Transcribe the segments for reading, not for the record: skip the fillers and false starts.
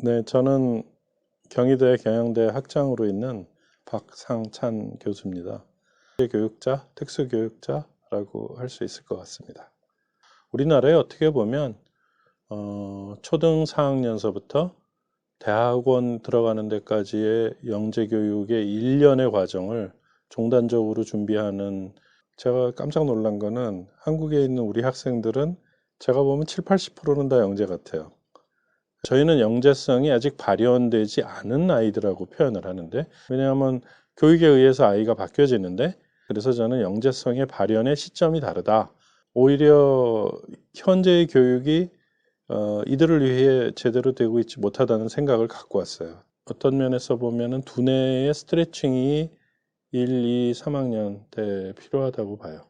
네, 저는 경희대 경영대 학장으로 있는 박상찬 교수입니다. 교육자, 특수교육자라고 할 수 있을 것 같습니다. 우리나라에 어떻게 보면 초등 4학년서부터 대학원 들어가는 데까지의 영재교육의 1년의 과정을 종단적으로 준비하는, 제가 깜짝 놀란 거는 한국에 있는 우리 학생들은 제가 보면 7, 80%는 다 영재 같아요. 저희는 영재성이 아직 발현되지 않은 아이들하고 표현을 하는데, 왜냐하면 교육에 의해서 아이가 바뀌어지는데, 그래서 저는 영재성의 발현의 시점이 다르다. 오히려 현재의 교육이 이들을 위해 제대로 되고 있지 못하다는 생각을 갖고 왔어요. 어떤 면에서 보면은 두뇌의 스트레칭이 1, 2, 3학년 때 필요하다고 봐요.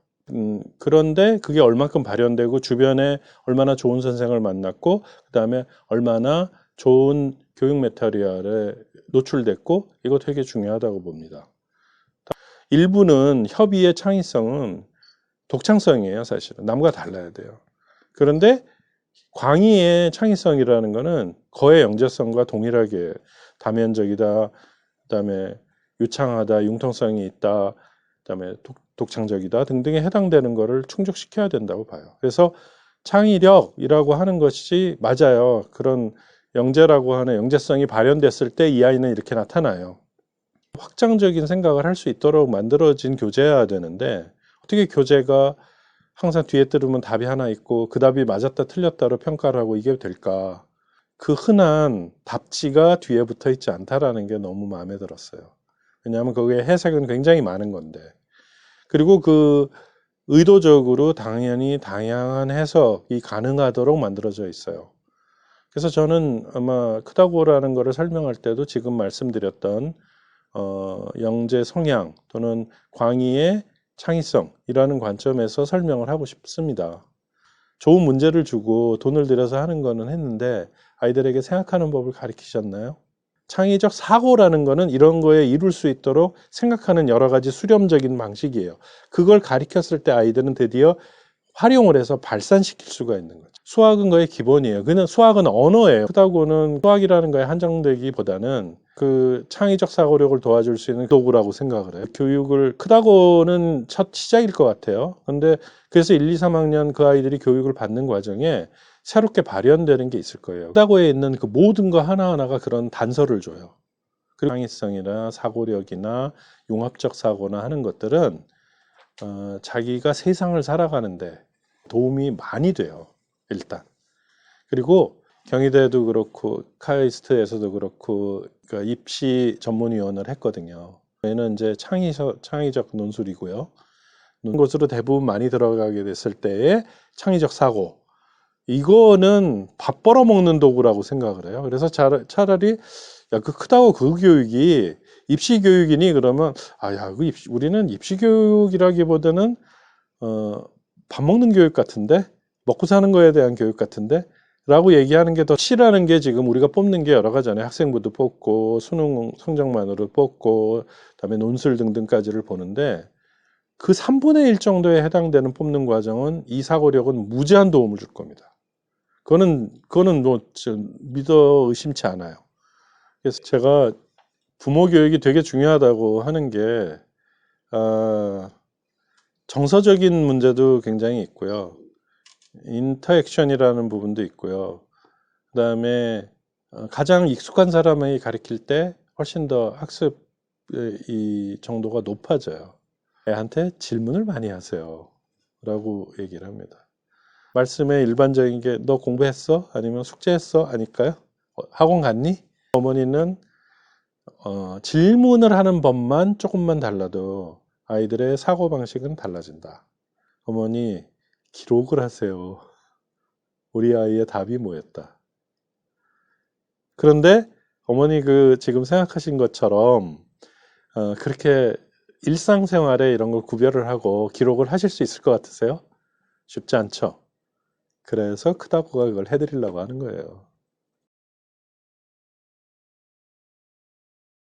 그런데 그게 얼만큼 발현되고 주변에 얼마나 좋은 선생을 만났고 그 다음에 얼마나 좋은 교육 메타리얼에 노출됐고, 이거 되게 중요하다고 봅니다. 일부는 협의의 창의성은 독창성이에요. 사실은 남과 달라야 돼요. 그런데 광의의 창의성이라는 거는 거의 영재성과 동일하게 다면적이다, 그다음에 유창하다, 융통성이 있다, 그다음에 독창적이다 등등에 해당되는 거를 충족시켜야 된다고 봐요. 그래서 창의력이라고 하는 것이 맞아요. 그런 영재라고 하는 영재성이 발현됐을 때 이 아이는 이렇게 나타나요. 확장적인 생각을 할 수 있도록 만들어진 교재여야 되는데, 어떻게 교재가 항상 뒤에 들으면 답이 하나 있고 그 답이 맞았다 틀렸다로 평가를 하고 이게 될까? 그 흔한 답지가 뒤에 붙어 있지 않다라는 게 너무 마음에 들었어요. 왜냐하면 거기에 해석은 굉장히 많은 건데, 그리고 그 의도적으로 당연히 다양한 해석이 가능하도록 만들어져 있어요. 그래서 저는 아마 크다고라는 거를 설명할 때도 지금 말씀드렸던 영재 성향 또는 광의의 창의성이라는 관점에서 설명을 하고 싶습니다. 좋은 문제를 주고 돈을 들여서 하는 거는 했는데 아이들에게 생각하는 법을 가르치셨나요? 창의적 사고라는 거는 이런 거에 이룰 수 있도록 생각하는 여러 가지 수렴적인 방식이에요. 그걸 가르쳤을 때 아이들은 드디어 활용을 해서 발산시킬 수가 있는 거죠. 수학은 거의 기본이에요. 그냥 수학은 언어예요. 크다고는 수학이라는 거에 한정되기보다는 그 창의적 사고력을 도와줄 수 있는 도구라고 생각을 해요. 교육을, 크다고는 첫 시작일 것 같아요. 근데 그래서 1, 2, 3학년 그 아이들이 교육을 받는 과정에 새롭게 발현되는 게 있을 거예요. 크다고에 있는 그 모든 거 하나하나가 그런 단서를 줘요. 그리고 창의성이나 사고력이나 융합적 사고나 하는 것들은 자기가 세상을 살아가는데 도움이 많이 돼요. 일단. 그리고 경희대도 그렇고 카이스트에서도 그렇고 그러니까 입시 전문위원을 했거든요. 저희는 이제 창의적 논술이고요. 곳으로 대부분 많이 들어가게 됐을 때의 창의적 사고, 이거는 밥 벌어먹는 도구라고 생각을 해요. 그래서 차라리 야, 그 크다고 그 교육이 입시 교육이니 그러면 우리는 입시 교육이라기보다는 밥 먹는 교육 같은데, 먹고 사는 거에 대한 교육 같은데 라고 얘기하는 게 더 치라는 게, 지금 우리가 뽑는 게 여러 가지잖아요. 학생부도 뽑고 수능 성적만으로 뽑고 그다음에 논술 등등까지를 보는데, 그 3분의 1 정도에 해당되는 뽑는 과정은 이 사고력은 무제한 도움을 줄 겁니다. 그거는 뭐 믿어 의심치 않아요. 그래서 제가 부모 교육이 되게 중요하다고 하는 게 정서적인 문제도 굉장히 있고요. 인터액션이라는 부분도 있고요. 그 다음에 가장 익숙한 사람이 가르칠 때 훨씬 더 학습 이 정도가 높아져요. 애한테 질문을 많이 하세요 라고 얘기를 합니다. 말씀에 일반적인 게 너 공부했어? 아니면 숙제했어? 아닐까요? 학원 갔니? 어머니는 질문을 하는 법만 조금만 달라도 아이들의 사고방식은 달라진다. 어머니, 기록을 하세요. 우리 아이의 답이 뭐였다. 그런데 어머니 지금 생각하신 것처럼 그렇게 일상생활에 이런 걸 구별을 하고 기록을 하실 수 있을 것 같으세요? 쉽지 않죠. 그래서 크다고가 그걸 해드리려고 하는 거예요.